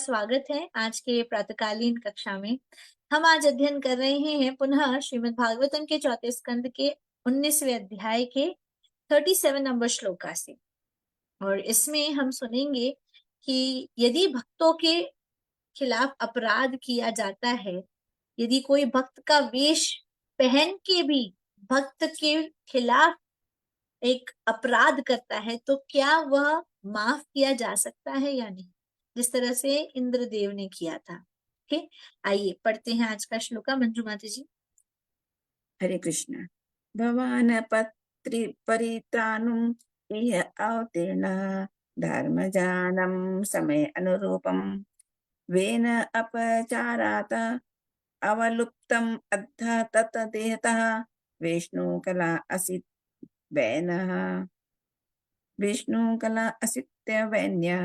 स्वागत है आज के प्रातकालीन कक्षा में। हम आज अध्ययन कर रहे हैं पुनः श्रीमद् भागवतम के चौथे स्कंद के 19वें अध्याय के 37 नंबर श्लोका से। और इसमें हम सुनेंगे कि यदि भक्तों के खिलाफ अपराध किया जाता है, यदि कोई भक्त का वेश पहन के भी भक्त के खिलाफ एक अपराध करता है तो क्या वह माफ किया जा सकता है या नहीं, जिस तरह से इंद्रदेव ने किया था। ठीक, आइए पढ़ते हैं आज का श्लोका। मंजू माता जी। हरे कृष्ण। भवान पत्रि परित्राणुम इह अवतीर्ण धर्मजानम समय अनुरूपम वेन अपचारात अवलुप्तम अद्ध तत देहतः विष्णु कला असित वैनः विष्णु कला असित्य वैन्य।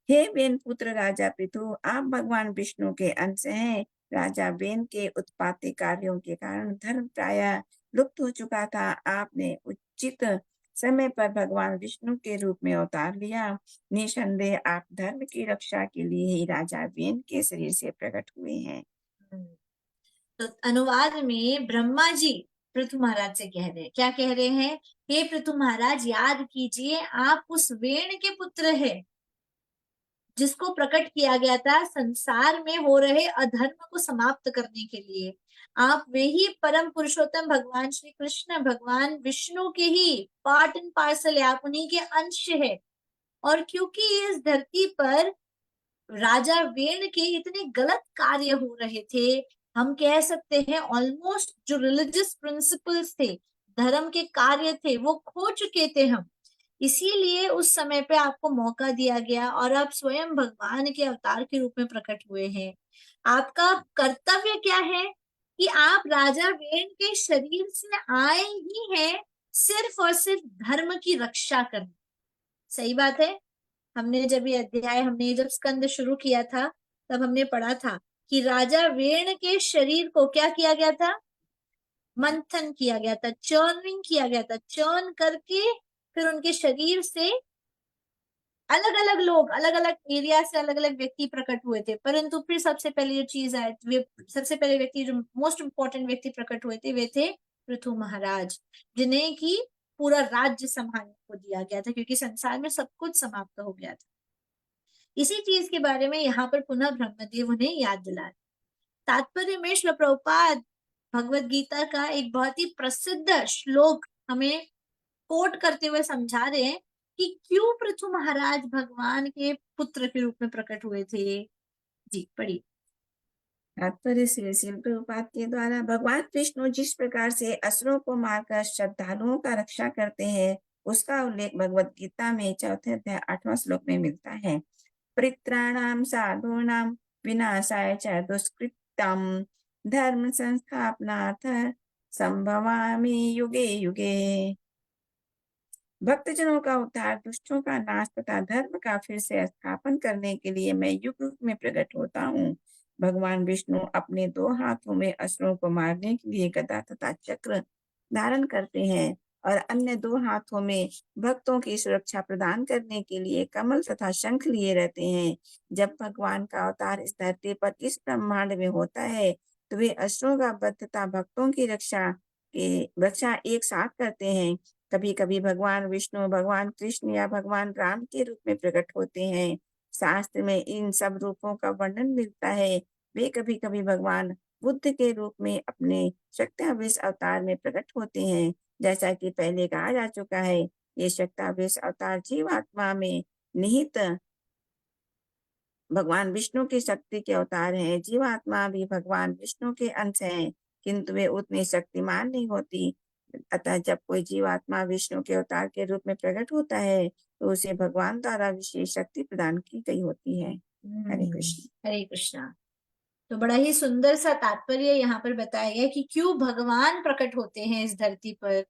हे वेन पुत्र राजा पृथु, आप भगवान विष्णु के अंश हैं। राजा वेन के उत्पाती कार्यों के कारण धर्म प्रायः लुप्त हो चुका था। आपने उचित समय पर भगवान विष्णु के रूप में अवतार लिया। निसंदेह आप धर्म की रक्षा के लिए ही राजा वेन के शरीर से प्रकट हुए हैं। तो अनुवाद में ब्रह्मा जी पृथु महाराज से कह रहे हैं, क्या कह रहे हैं? हे पृथु महाराज, याद कीजिए आप उस वेण के पुत्र हैं जिसको प्रकट किया गया था संसार में हो रहे अधर्म को समाप्त करने के लिए। आप वे ही परम पुरुषोत्तम भगवान श्री कृष्ण, भगवान विष्णु के ही पार्ट एंड पार्सल है, आप उन्हीं के अंश है। और क्योंकि इस धरती पर राजा वेन के इतने गलत कार्य हो रहे थे, हम कह सकते हैं ऑलमोस्ट जो रिलीजियस प्रिंसिपल्स थे, धर्म के कार्य थे, वो खो चुके थे हम। इसीलिए उस समय पे आपको मौका दिया गया और आप स्वयं भगवान के अवतार के रूप में प्रकट हुए हैं। आपका कर्तव्य क्या है कि आप राजा वेन के शरीर से आए ही हैं सिर्फ और सिर्फ धर्म की रक्षा करने। सही बात है। हमने जब ये अध्याय, हमने जब स्कंद शुरू किया था तब हमने पढ़ा था कि राजा वेण के शरीर को क्या किया गया था? मंथन किया गया था, चर्निंग किया गया था। चर्न करके फिर उनके शरीर से अलग अलग लोग, अलग अलग एरिया से अलग अलग व्यक्ति प्रकट हुए थे। परंतु फिर सबसे पहले जो चीज आए, वे सबसे पहले व्यक्ति, जो मोस्ट इंपॉर्टेंट व्यक्ति प्रकट हुए थे, वे थे पृथु महाराज, जिन्हें की पूरा राज्य संभालने को दिया गया था, क्योंकि संसार में सब कुछ समाप्त हो गया था। इसी चीज के बारे में यहाँ पर पुनः ब्रह्मदेव उन्हें याद दिला रहे। तात्पर्य में श्रील प्रभुपाद भगवत गीता का एक बहुत ही प्रसिद्ध श्लोक हमें कोट करते हुए समझा रहे हैं कि क्यों पृथु महाराज भगवान के पुत्र के रूप में प्रकट हुए थे। जी पढ़िए। तात्पर्य श्री प्रभुपाद के द्वारा भगवान विष्णु जिस प्रकार से असुरों को मारकर श्रद्धालुओं का रक्षा करते हैं, उसका उल्लेख भगवत गीता में चौथे अध्याय 8वां श्लोक में मिलता है। परित्राणाम साधूनाम विनाशाय च दुष्कृत्यम धर्म संस्थापनार्थ संभवामि युगे युगे। भक्तजनों का उद्धार, दुष्टों का नाश तथा धर्म का फिर से स्थापन करने के लिए मैं युग रूप में प्रकट होता हूँ। भगवान विष्णु अपने दो हाथों में असुरों को मारने के लिए गदा तथा चक्र धारण करते हैं और अन्य दो हाथों में भक्तों की सुरक्षा प्रदान करने के लिए कमल तथा शंख लिए रहते हैं। जब भगवान का अवतार इस धरती पर इस ब्रह्मांड में होता है तो वे असुरों का वध तथा भक्तों की रक्षा एक साथ करते हैं। कभी कभी भगवान विष्णु भगवान कृष्ण या भगवान राम के रूप में प्रकट होते हैं। शास्त्र में इन सब रूपों का वर्णन मिलता है। वे कभी कभी भगवान बुद्ध के रूप में अपने शक्त्यावेश अवतार में प्रकट होते हैं। जैसा कि पहले कहा जा चुका है, ये शक्त्यावेश अवतार जीवात्मा में निहित भगवान विष्णु की शक्ति के अवतार हैं। जीवात्मा भी भगवान विष्णु के अंश हैं, किंतु वे उतनी शक्तिमान नहीं होती। अतः जब कोई जीवात्मा विष्णु के अवतार के रूप में प्रकट होता है तो उसे भगवान द्वारा विशेष शक्ति प्रदान की गई होती है। हरे कृष्ण। हरे कृष्णा। तो बड़ा ही सुंदर सा तात्पर्य यहाँ पर बताया गया कि क्यों भगवान प्रकट होते हैं इस धरती पर,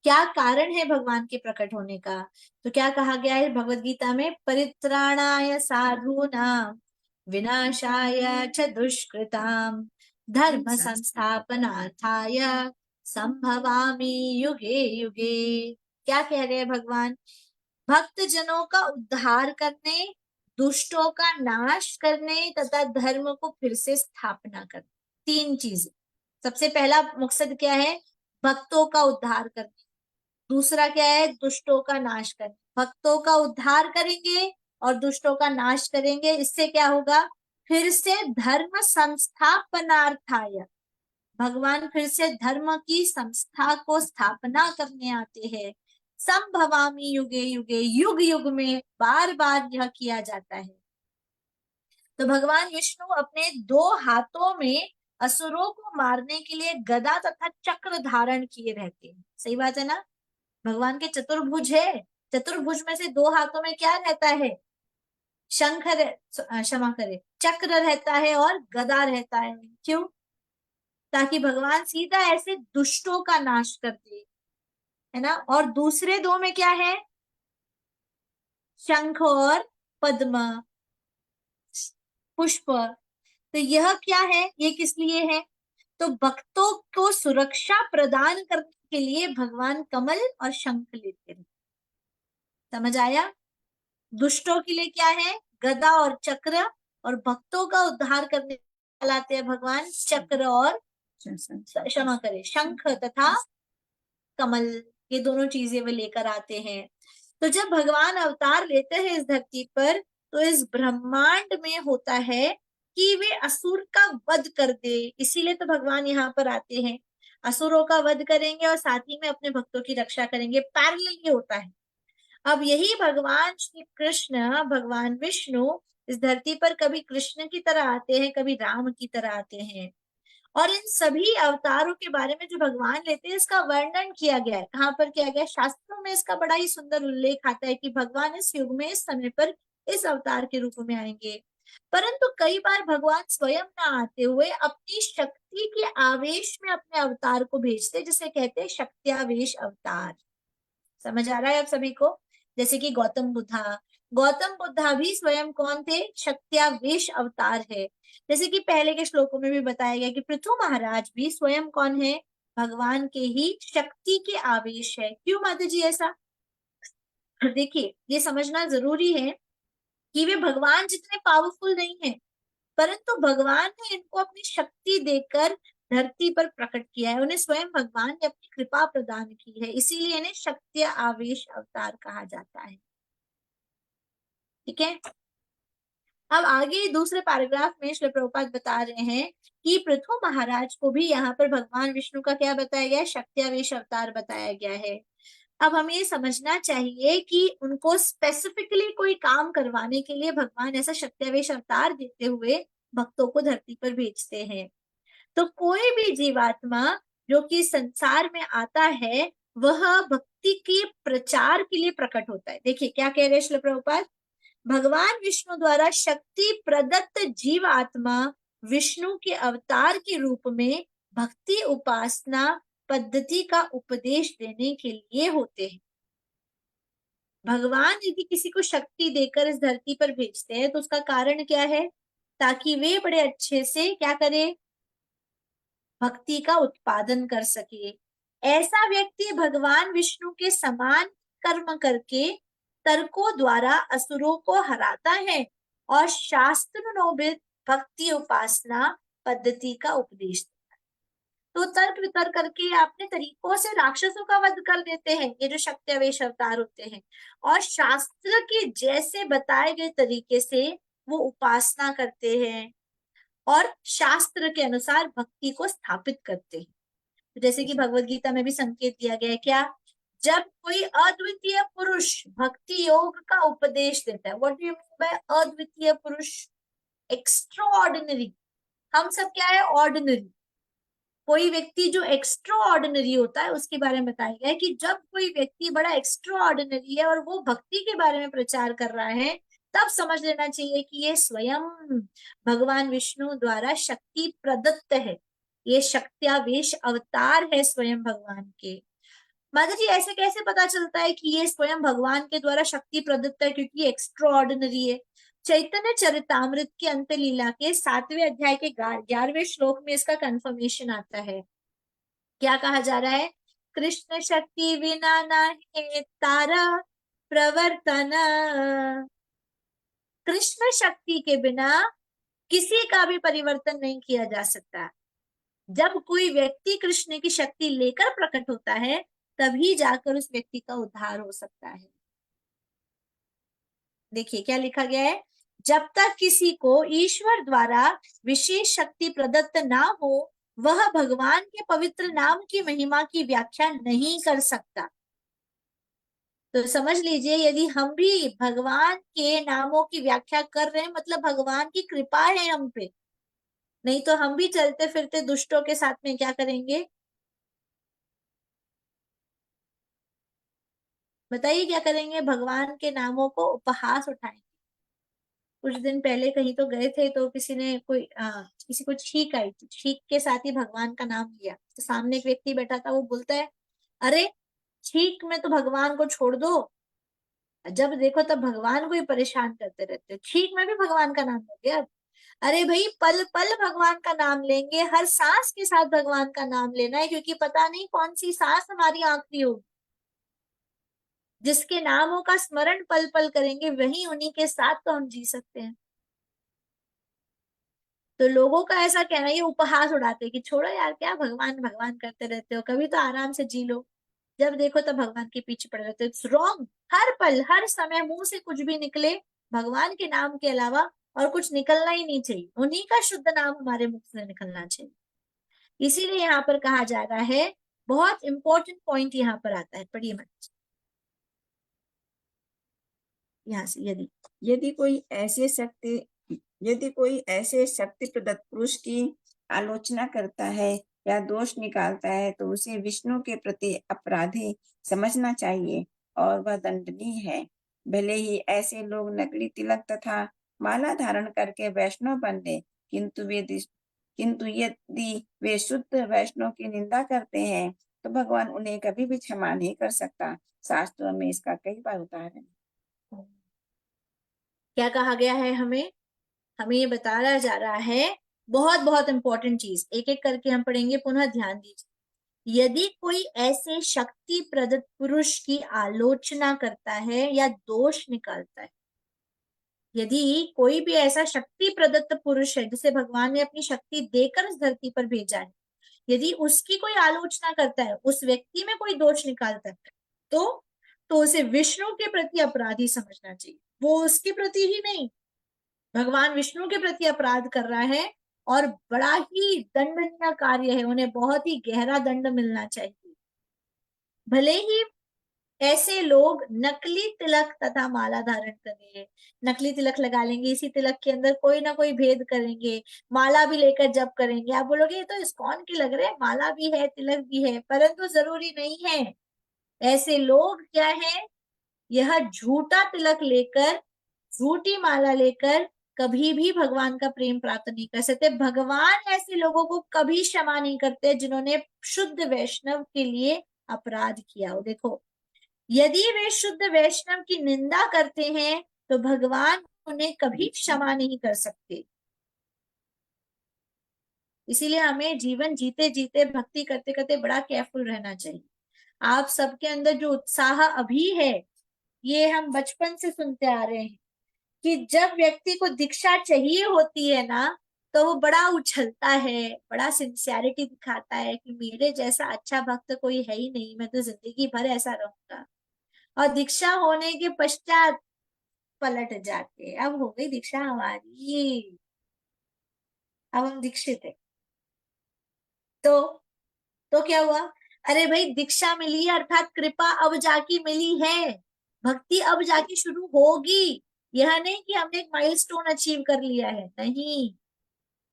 क्या कारण है भगवान के प्रकट होने का। तो क्या कहा गया है भगवत गीता में? परित्राणाय साधूनाम विनाशाय च दुष्कृताम धर्म संस्थापनार्थाय संभवामि युगे युगे। क्या कह रहे हैं भगवान? भक्त जनों का उद्धार करने, दुष्टों का नाश करने तथा धर्म को फिर से स्थापना करने। 3 चीजें। सबसे पहला मकसद क्या है? भक्तों का उद्धार करना। दूसरा क्या है? दुष्टों का नाश करना। भक्तों का उद्धार करेंगे और दुष्टों का नाश करेंगे, इससे क्या होगा? फिर से धर्म संस्थापनार्थाय, भगवान फिर से धर्म की संस्था को स्थापना करने आते हैं। संभवामी युगे युगे, युग युग में बार बार यह किया जाता है। तो भगवान विष्णु अपने 2 हाथों में असुरों को मारने के लिए गदा तथा चक्र धारण किए रहते हैं। सही बात है ना? भगवान के चतुर्भुज है। चतुर्भुज में से 2 हाथों में क्या रहता है? शंख क्षमा करे, चक्र रहता है और गदा रहता है। क्यों? ताकि भगवान सीधा ऐसे दुष्टों का नाश कर दे, है ना। और दूसरे 2 में क्या है? शंख और पद्म, पुष्प। तो यह क्या है? ये किस लिए है? तो भक्तों को सुरक्षा प्रदान करने के लिए भगवान कमल और शंख लेते हैं। समझ आया? दुष्टों के लिए क्या है? गदा और चक्र। और भक्तों का उद्धार करने लाते हैं भगवान चक्र और क्षमा करे शंख तथा कमल। ये दोनों चीजें वे लेकर आते हैं। तो जब भगवान अवतार लेते हैं इस धरती पर, तो इस ब्रह्मांड में होता है कि वे असुर का वध कर दे। इसीलिए तो भगवान यहाँ पर आते हैं, असुरों का वध करेंगे और साथ ही में अपने भक्तों की रक्षा करेंगे। पैरेलल होता है। अब यही भगवान श्री कृष्ण, भगवान विष्णु इस धरती पर कभी कृष्ण की तरह आते हैं, कभी राम की तरह आते हैं। और इन सभी अवतारों के बारे में जो भगवान लेते हैं, इसका वर्णन किया गया है। कहाँ पर किया गया है? शास्त्रों में इसका बड़ा ही सुंदर उल्लेख आता है कि भगवान इस युग में, इस समय पर इस अवतार के रूप में आएंगे। परंतु कई बार भगवान स्वयं न आते हुए अपनी शक्ति के आवेश में अपने अवतार को भेजते, जिसे कहते हैं शक्त्यावेश अवतार। समझ आ रहा है आप सभी को? जैसे कि गौतम बुद्धा, गौतम बुद्धा भी स्वयं कौन थे? शक्त्यावेश अवतार है। जैसे कि पहले के श्लोकों में भी बताया गया कि पृथु महाराज भी स्वयं कौन है? भगवान के ही शक्ति के आवेश है। क्यों माता जी ऐसा? देखिए, ये समझना जरूरी है कि वे भगवान जितने पावरफुल नहीं है, परंतु भगवान ने इनको अपनी शक्ति देकर धरती पर प्रकट किया है। उन्हें स्वयं भगवान ने अपनी कृपा प्रदान की है, इसीलिए इन्हें शक्ति आवेश अवतार कहा जाता है। ठीक है। अब आगे दूसरे पैराग्राफ में श्री प्रभुपाद बता रहे हैं कि पृथु महाराज को भी यहाँ पर भगवान विष्णु का क्या बताया गया है? शक्त्यावेश अवतार बताया गया है। अब हमें ये समझना चाहिए कि उनको स्पेसिफिकली कोई काम करवाने के लिए भगवान ऐसा शक्त्यावेश अवतार देते हुए भक्तों को धरती पर भेजते हैं। तो कोई भी जीवात्मा जो कि संसार में आता है, वह भक्ति के प्रचार के लिए प्रकट होता है। देखिए क्या कह रहे हैं श्री प्रभुपाद? भगवान विष्णु द्वारा शक्ति प्रदत्त जीव आत्मा विष्णु के अवतार के रूप में भक्ति उपासना पद्धति का उपदेश देने के लिए होते हैं। भगवान यदि किसी को शक्ति देकर इस धरती पर भेजते हैं, तो उसका कारण क्या है? ताकि वे बड़े अच्छे से क्या करें? भक्ति का उत्पादन कर सके। ऐसा व्यक्ति भगवान विष्णु के समान कर्म करके तर्कों द्वारा असुरों को हराता है और शास्त्रोक्त भक्ति उपासना पद्धति का उपदेश देता है। तो तर्क वितर्क करके अपने तरीकों से राक्षसों का वध कर देते हैं, ये जो शक्त्यावेश अवतार होते हैं, और शास्त्र के जैसे बताए गए तरीके से वो उपासना करते हैं और शास्त्र के अनुसार भक्ति को स्थापित करते हैं। जैसे कि भगवत गीता में भी संकेत दिया गया है क्या? जब कोई अद्वितीय पुरुष भक्ति योग का उपदेश देता है, what do you mean by अद्वितीय पुरुष? Extra ordinary. हम सब क्या है? ऑर्डिनरी। कोई व्यक्ति जो एक्स्ट्रा ऑर्डिनरी होता है, उसके बारे में बताया गया है कि जब कोई व्यक्ति बड़ा एक्स्ट्रा ऑर्डिनरी है और वो भक्ति के बारे में प्रचार कर रहा है, तब समझ लेना चाहिए कि ये स्वयं भगवान विष्णु द्वारा शक्ति प्रदत्त है। ये शक्त्यावेश अवतार है स्वयं भगवान के। माता जी ऐसे कैसे पता चलता है कि ये स्वयं भगवान के द्वारा शक्ति प्रदत्त है? क्योंकि एक्स्ट्रा ऑर्डिनरी है। चैतन्य चरितामृत के अंत लीला के 7वें अध्याय के 11वें श्लोक में इसका कंफर्मेशन आता है। क्या कहा जा रहा है? कृष्ण शक्ति विना नाहि तारा प्रवर्तन, कृष्ण शक्ति के बिना किसी का भी परिवर्तन नहीं किया जा सकता। जब कोई व्यक्ति कृष्ण की शक्ति लेकर प्रकट होता है तभी जाकर उस व्यक्ति का उद्धार हो सकता है। देखिए क्या लिखा गया है, जब तक किसी को ईश्वर द्वारा विशेष शक्ति प्रदत्त ना हो वह भगवान के पवित्र नाम की महिमा की व्याख्या नहीं कर सकता। तो समझ लीजिए यदि हम भी भगवान के नामों की व्याख्या कर रहे हैं मतलब भगवान की कृपा है हम पे, नहीं तो हम भी चलते फिरते दुष्टों के साथ में क्या करेंगे, बताइए क्या करेंगे, भगवान के नामों को उपहास उठाएंगे। कुछ दिन पहले कहीं तो गए थे तो किसी ने किसी को छींक आई थी, छींक के साथ ही भगवान का नाम लिया, तो सामने एक व्यक्ति बैठा था, वो बोलता है अरे छींक में तो भगवान को छोड़ दो, जब देखो तब भगवान को ही परेशान करते रहते हो, छींक में भी भगवान का नाम हो गया। अरे भाई पल पल भगवान का नाम लेंगे, हर सांस के साथ भगवान का नाम लेना है, क्योंकि पता नहीं कौन सी सांस हमारी आखिरी होगी। जिसके नामों का स्मरण पल पल करेंगे वही उन्हीं के साथ तो हम जी सकते हैं। तो लोगों का ऐसा कहना, ये उपहास उड़ाते हैं कि छोड़ो यार क्या भगवान भगवान करते रहते हो, कभी तो आराम से जी लो, जब देखो तब भगवान के पीछे पड़े रहते हो। It's wrong. हर पल हर समय मुंह से कुछ भी निकले भगवान के नाम के अलावा और कुछ निकलना ही नहीं चाहिए, उन्हीं का शुद्ध नाम हमारे मुख से निकलना चाहिए। इसीलिए यहाँ पर कहा जा रहा है, बहुत इंपॉर्टेंट पॉइंट यहाँ पर आता है, पढ़िए मत यहाँ से, यदि यदि कोई ऐसे शक्ति यदि कोई ऐसे शक्ति प्रदत्त पुरुष की आलोचना करता है या दोष निकालता है तो उसे विष्णु के प्रति अपराधी समझना चाहिए और वह दंडनीय है। भले ही ऐसे लोग नकली तिलक तथा माला धारण करके वैष्णव बन ले, किंतु यदि वे शुद्ध वैष्णव की निंदा करते हैं तो भगवान उन्हें कभी भी क्षमा नहीं कर सकता। शास्त्रों में इसका कई बार उदाहरण है। क्या कहा गया है, हमें हमें ये बताया जा रहा है, बहुत बहुत इंपॉर्टेंट चीज, एक एक करके हम पढ़ेंगे, पुनः ध्यान दीजिए। यदि कोई ऐसे शक्ति प्रदत्त पुरुष की आलोचना करता है या दोष निकालता है, यदि कोई भी ऐसा शक्ति प्रदत्त पुरुष है जिसे भगवान ने अपनी शक्ति देकर इस धरती पर भेजा है, यदि उसकी कोई आलोचना करता है, उस व्यक्ति में कोई दोष निकालता है, तो उसे विष्णु के प्रति अपराधी समझना चाहिए। वो उसके प्रति ही नहीं, भगवान विष्णु के प्रति अपराध कर रहा है और बड़ा ही दंडनीय कार्य है, उन्हें बहुत ही गहरा दंड मिलना चाहिए। भले ही ऐसे लोग नकली तिलक तथा माला धारण करेंगे, नकली तिलक लगा लेंगे, इसी तिलक के अंदर कोई ना कोई भेद करेंगे, माला भी लेकर जप करेंगे, आप बोलोगे ये तो इस्कॉन के लग रहे हैं, माला भी है तिलक भी है, परंतु जरूरी नहीं है। ऐसे लोग क्या है, यह झूठा तिलक लेकर, झूठी माला लेकर कभी भी भगवान का प्रेम प्राप्त नहीं कर सकते। भगवान ऐसे लोगों को कभी क्षमा नहीं करते जिन्होंने शुद्ध वैष्णव के लिए अपराध किया हो। देखो यदि वे शुद्ध वैष्णव की निंदा करते हैं तो भगवान उन्हें कभी क्षमा नहीं कर सकते। इसीलिए हमें जीवन जीते जीते भक्ति करते करते बड़ा केयरफुल रहना चाहिए। आप सबके अंदर जो उत्साह अभी है, ये हम बचपन से सुनते आ रहे हैं कि जब व्यक्ति को दीक्षा चाहिए होती है ना, तो वो बड़ा उछलता है, बड़ा सिंसियरिटी दिखाता है कि मेरे जैसा अच्छा भक्त कोई है ही नहीं, मैं तो जिंदगी भर ऐसा रहूंगा। और दीक्षा होने के पश्चात पलट जाते, अब हो गई दीक्षा हमारी, अब हम दीक्षित है। तो तो क्या हुआ, अरे भाई दीक्षा मिली है अर्थात कृपा अब जाके मिली है, भक्ति अब जाके शुरू होगी। यह नहीं कि हमने एक माइलस्टोन अचीव कर लिया है, नहीं,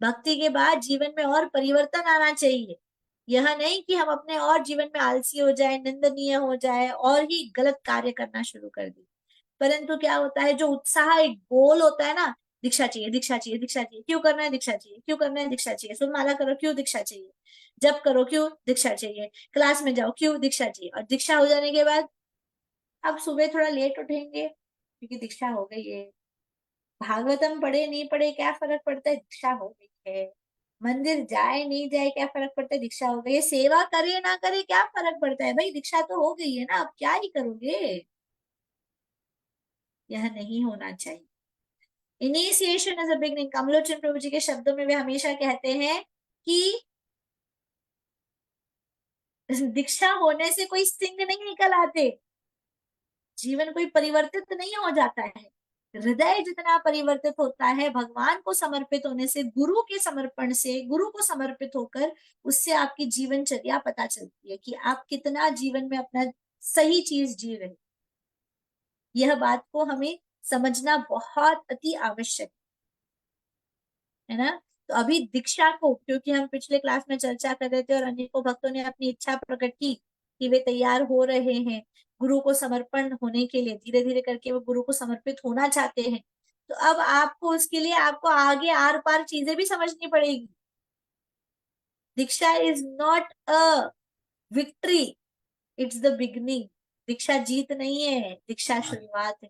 भक्ति के बाद जीवन में और परिवर्तन आना चाहिए। यह नहीं कि हम अपने और जीवन में आलसी हो जाए, निंदनीय हो जाए और ही गलत कार्य करना शुरू कर दे। परंतु क्या होता है, जो उत्साह एक गोल होता है ना, दीक्षा चाहिए दीक्षा चाहिए दीक्षा चाहिए, क्यों करना है दीक्षा चाहिए, क्यों करना है दीक्षा चाहिए, सुनमाला करो क्यों दीक्षा चाहिए, जब करो क्यों दीक्षा चाहिए, क्लास में जाओ क्यों दीक्षा चाहिए। और दीक्षा हो जाने के बाद अब सुबह थोड़ा लेट उठेंगे क्योंकि दीक्षा हो गई है, भागवतम पढ़े नहीं पढ़े क्या फर्क पड़ता है, दीक्षा हो गई है, मंदिर जाए नहीं जाए क्या फर्क पड़ता है, दीक्षा हो गई है, सेवा करे ना करे क्या फर्क पड़ता है, भाई दीक्षा तो हो गई है ना, अब क्या ही करोगे। यह नहीं होना चाहिए। Initiation is a beginning. Kamlochan Prabhu ji के शब्दों में वे हमेशा कहते हैं कि दीक्षा होने से कोई सिंह नहीं निकल आते, जीवन कोई परिवर्तित नहीं हो जाता है। हृदय जितना परिवर्तित होता है भगवान को समर्पित होने से, गुरु के समर्पण से, गुरु को समर्पित होकर, उससे आपकी जीवनचर्या पता चलती है कि आप कितना जीवन में अपना सही चीज जी रहे। यह बात को हमें समझना बहुत अति आवश्यक है ना। तो अभी दीक्षा को, क्योंकि हम पिछले क्लास में चर्चा कर रहे थे और अनेकों भक्तों ने अपनी इच्छा प्रकट की कि वे तैयार हो रहे हैं गुरु को समर्पण होने के लिए, धीरे धीरे करके वो गुरु को समर्पित होना चाहते हैं। तो अब आपको उसके लिए आपको आगे आर पार चीजें भी समझनी पड़ेगी। Diksha is not a victory, it's the beginning. दीक्षा जीत नहीं है, दीक्षा शुरुआत है।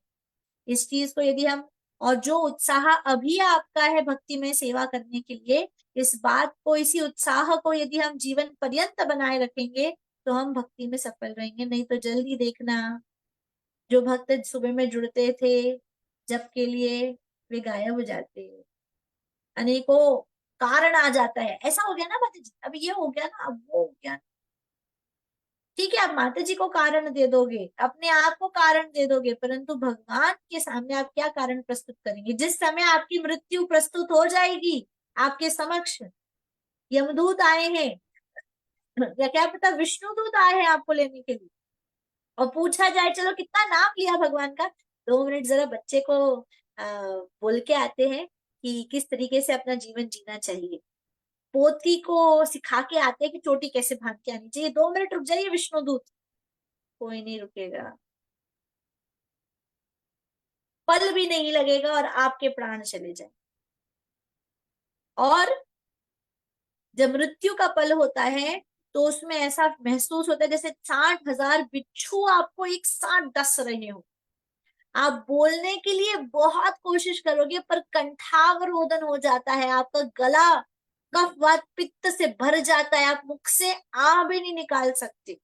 इस चीज को यदि हम, और जो उत्साह अभी आपका है भक्ति में सेवा करने के लिए, इस बात को, इसी उत्साह को यदि हम जीवन पर्यंत बनाए रखेंगे तो हम भक्ति में सफल रहेंगे। नहीं तो जल्दी देखना, जो भक्त सुबह में जुड़ते थे जब के लिए, वे गायब हो जाते हैं। अनेकों कारण आ जाता है, ऐसा हो गया ना माता जी, अब ये हो गया ना, अब वो हो गया। ठीक है, आप माता जी को कारण दे दोगे, अपने आप को कारण दे दोगे, परंतु भगवान के सामने आप क्या कारण प्रस्तुत करेंगे? जिस समय आपकी मृत्यु प्रस्तुत हो जाएगी आपके समक्ष, यमदूत आए हैं या क्या पता विष्णु दूत आए हैं आपको लेने के लिए, और पूछा जाए चलो कितना नाम लिया भगवान का, 2 मिनट जरा बच्चे को बोल के आते हैं कि किस तरीके से अपना जीवन जीना चाहिए, पोती को सिखा के आते हैं कि चोटी कैसे बांध के आनी चाहिए। 2 मिनट रुक जाइए विष्णुदूत, कोई नहीं रुकेगा, पल भी नहीं लगेगा और आपके प्राण चले जाए। और जब मृत्यु का पल होता है तो उसमें ऐसा महसूस होता है जैसे 60,000 बिच्छू आपको एक साथ डस रहे हो। आप बोलने के लिए बहुत कोशिश करोगे पर कंठावरोधन हो जाता है, आपका गला कफ वात पित्त से भर जाता है, आप मुख से आ भी नहीं निकाल सकते।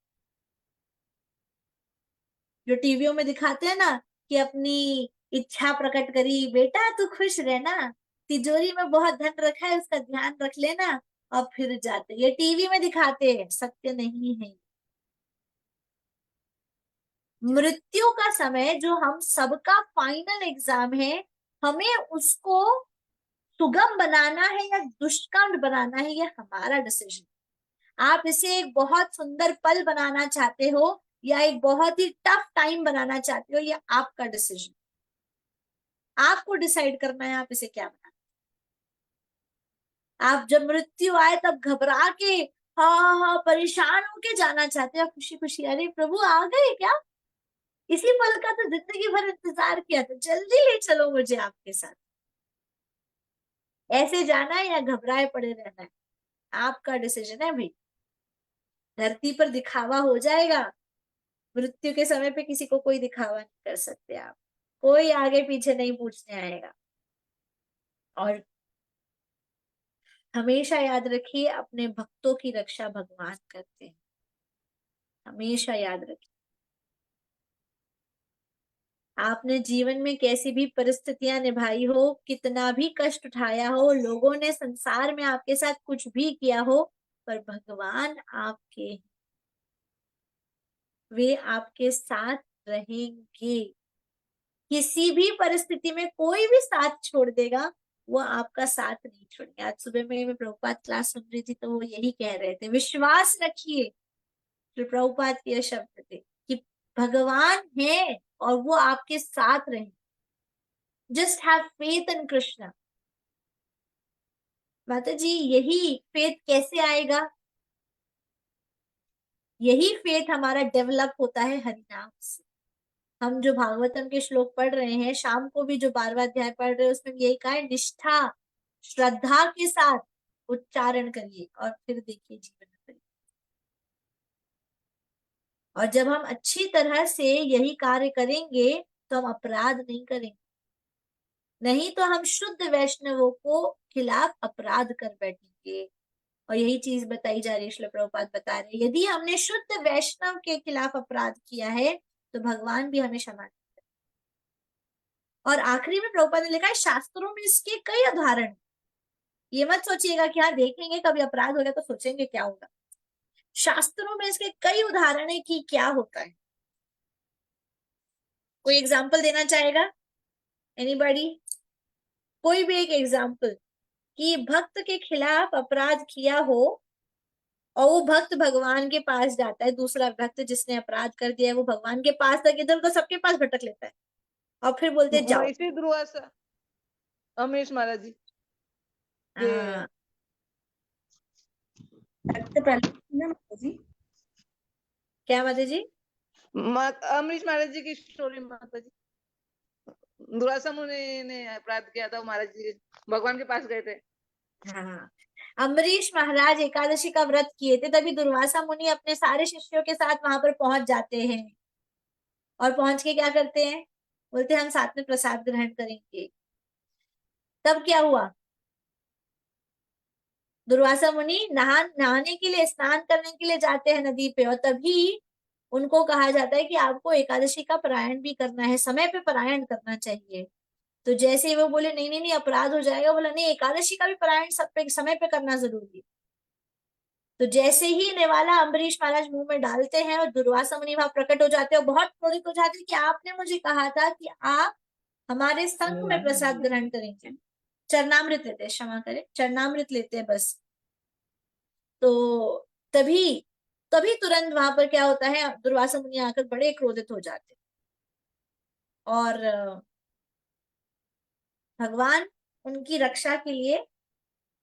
जो टीवियों में दिखाते हैं ना कि अपनी इच्छा प्रकट करी, बेटा तू खुश रहना, तिजोरी में बहुत धन रखा है उसका ध्यान रख लेना, और फिर जाते, ये टीवी में दिखाते हैं, सत्य नहीं है। मृत्यु का समय जो हम सबका फाइनल एग्जाम है, हमें उसको सुगम बनाना है या दुष्कर्म बनाना है, ये हमारा डिसीजन। आप इसे एक बहुत सुंदर पल बनाना चाहते हो या एक बहुत ही टफ टाइम बनाना चाहते हो, ये आपका डिसीजन। आपको डिसाइड करना है आप इसे क्या बनाना। आप जब मृत्यु आए तब घबरा के, हाँ हाँ परेशान होके जाना चाहते हो, खुशी खुशी अरे प्रभु आ गए क्या, इसी पल का तो जिंदगी भर इंतजार किया था, जल्दी ले चलो मुझे आपके साथ। ऐसे जाना है या घबराए पड़े रहना है, आपका डिसीजन है भाई। धरती पर दिखावा हो जाएगा, मृत्यु के समय पे किसी को कोई दिखावा नहीं कर सकते आप, कोई आगे पीछे नहीं पूछने आएगा। और हमेशा याद रखिए अपने भक्तों की रक्षा भगवान करते हैं, हमेशा याद रखिए। आपने जीवन में कैसी भी परिस्थितियां निभाई हो, कितना भी कष्ट उठाया हो, लोगों ने संसार में आपके साथ कुछ भी किया हो, पर भगवान आपके, वे आपके साथ रहेंगे। किसी भी परिस्थिति में कोई भी साथ छोड़ देगा, वो आपका साथ नहीं छोड़ेंगे। आज सुबह में मैं प्रभुपाद क्लास सुन रही थी तो वो यही कह रहे थे, विश्वास रखिए, जो प्रभुपाद के शब्द थे कि भगवान है और वो आपके साथ रहे। Just have faith in Krishna. माता जी यही फेथ कैसे आएगा? यही फेथ हमारा डेवलप होता है हरिनाम से। हम जो भागवतम के श्लोक पढ़ रहे हैं, शाम को भी जो 12वां अध्याय पढ़ रहे हैं, उसमें यही कहा है, निष्ठा श्रद्धा के साथ उच्चारण करिए और फिर देखिए जीवन में परिवर्तन। और जब हम अच्छी तरह से यही कार्य करेंगे तो हम अपराध नहीं करेंगे, नहीं तो हम शुद्ध वैष्णवों को खिलाफ अपराध कर बैठेंगे। और यही चीज बताई जा रही है, श्रील प्रभुपाद बता रहे हैं, यदि हमने शुद्ध वैष्णव के खिलाफ अपराध किया है तो भगवान भी हमें क्षमा। और आखिरी में प्रभुपाद ने लिखा है शास्त्रों में इसके कई उदाहरण। ये मत सोचिएगा कि हाँ देखेंगे कभी अपराध हो गया तो सोचेंगे क्या होगा। शास्त्रों में इसके कई उदाहरण है कि क्या होता है। कोई एग्जाम्पल देना चाहेगा? एनीबॉडी? कोई भी एक एग्जाम्पल कि भक्त के खिलाफ अपराध किया हो और वो भक्त भगवान के पास जाता है, दूसरा भक्त जिसने अपराध कर दिया है वो भगवान के पास तक इधर उधर सबके पास भटक लेता है और फिर बोलते हैं जाओ। इसी दुर्वासा अमरीश महाराज जी हाँ, सबसे पहले ना माता जी, क्या माता जी? अमरीश महाराज जी की स्टोरी माता जी। दुर्वासा मुनि ने अपराध किया था, महाराज जी भगवान के पास गए थे। हाँ, अम्बरीश महाराज एकादशी का व्रत किए थे, तभी दुर्वासा मुनि अपने सारे शिष्यों के साथ वहां पर पहुंच जाते हैं और पहुंच के क्या करते हैं, बोलते हैं हम साथ में प्रसाद ग्रहण करेंगे। तब क्या हुआ, दुर्वासा मुनि नहाने के लिए, स्नान करने के लिए जाते हैं नदी पे और तभी उनको कहा जाता है कि आपको एकादशी का पारायण भी करना है, समय पे पारायण करना चाहिए। तो जैसे ही वो बोले नहीं नहीं नहीं अपराध हो जाएगा, बोला नहीं एकादशी का भी पारायण सब पे समय पे करना जरूरी है। तो जैसे ही नेवाला अम्बरीश महाराज मुंह में डालते हैं और दुर्वासा मुनि वहां प्रकट हो जाते हैं और बहुत क्रोधित हो जाते हैं कि आपने मुझे कहा था कि आप हमारे संग में प्रसाद ग्रहण करेंगे। चरणामृत लेते हैं, क्षमा करें, चरणामृत लेते हैं बस। तो तभी तभी तुरंत वहां पर क्या होता है, दुर्वासा मुनि आकर बड़े क्रोधित हो जाते हैं और भगवान उनकी रक्षा के लिए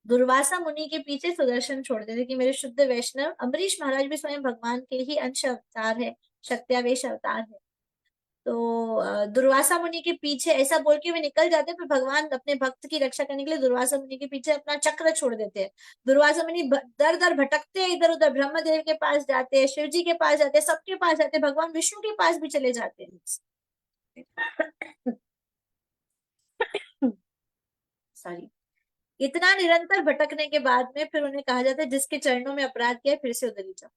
दुर्वासा मुनि के पीछे सुदर्शन छोड़ते थे कि मेरे शुद्ध वैष्णव, अम्बरीश महाराज भी स्वयं भगवान के ही अंश अवतार है, शक्त्यावेश अवतार है। तो दुर्वासा मुनि के पीछे ऐसा बोल के वे निकल जाते हैं, पर भगवान अपने भक्त की रक्षा करने के लिए दुर्वासा मुनि के पीछे अपना चक्र छोड़ देते हैं। दुर्वासा मुनि दर दर भटकते हैं, इधर उधर ब्रह्मदेव के पास जाते हैं, शिव जी के पास जाते हैं, सबके पास जाते हैं, भगवान विष्णु के पास भी चले जाते हैं। सॉरी। इतना निरंतर भटकने के बाद में फिर उन्हें कहा जाता है जिसके चरणों में अपराध किया है फिर से उधर ही जाओ।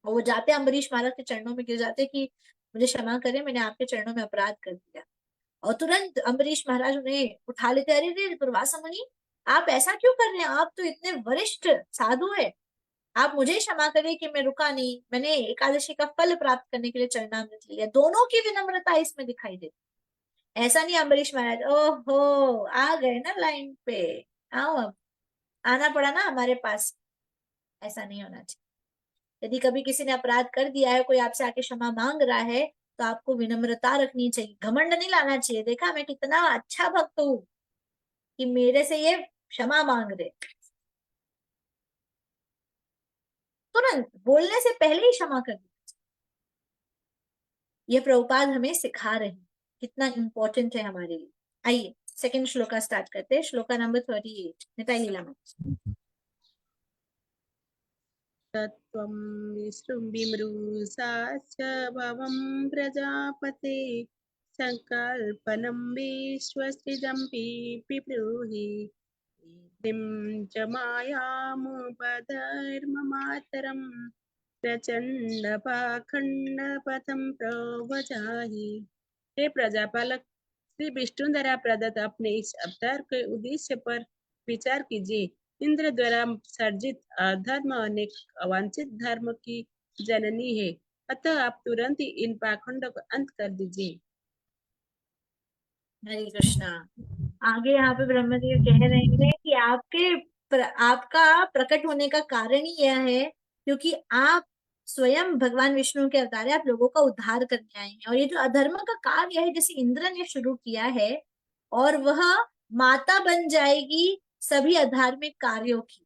और वो जाते अम्बरीश महाराज के चरणों में गिर जाते कि मुझे क्षमा करें, मैंने आपके चरणों में अपराध कर दिया। और तुरंत अम्बरीश महाराज उन्हें उठा लेते, अरे रे दुर्वासा मुनि आप ऐसा क्यों कर रहे हैं, आप तो इतने वरिष्ठ साधु है, आप मुझे क्षमा करिए कि मैं रुका नहीं, मैंने एकादशी का फल प्राप्त करने के लिए चरणामृत लिया। दोनों की विनम्रता इसमें दिखाई देती। ऐसा नहीं अम्बरीश महाराज ओहो आ गए ना लाइन पे, आओ अब, आना पड़ा ना हमारे पास, ऐसा नहीं होना चाहिए। यदि कभी किसी ने अपराध कर दिया है, कोई आपसे आके क्षमा मांग रहा है, तो आपको विनम्रता रखनी चाहिए, घमंड नहीं लाना चाहिए, देखा मैं कितना अच्छा भक्त हूँ कि मेरे से ये क्षमा मांग रहे। तुरंत बोलने से पहले ही क्षमा कर दी। ये प्रभुपाद हमें सिखा रहे हैं कितना इंपॉर्टेंट है हमारे लिए। आइए सेकंड श्लोका स्टार्ट करते हैं, श्लोका नंबर 38, निताई लीला में। तत्त्वं विमृशाश्च भवं प्रजापते संकल्पनं विश्वसृजं पिब्रूहि इत्थं च मायामुपधर्ममातरं प्रचंड पाखंड पथं प्रवजाहि। हे प्रजापालक, श्री विष्णु द्वारा प्रदत्त अपने इस अवतार के उद्देश्य पर विचार कीजिए। इंद्र द्वारा सर्जित अधर्म अनेक अवांछित धर्म की जननी है, अतः आप तुरंत ही इन पाखंडों को अंत कर दीजिए। हरे कृष्णा। आगे यहाँ पे ब्रह्मदेव कह रहे हैं कि आपका प्रकट होने का कारण ही यह है क्योंकि आप स्वयं भगवान विष्णु के अवतार है, आप लोगों का उद्धार करने आए हैं। और ये जो अधर्म का कार्य है जैसे इंद्र ने शुरू किया है, और वह माता बन जाएगी सभी अधार्मिक कार्यों की।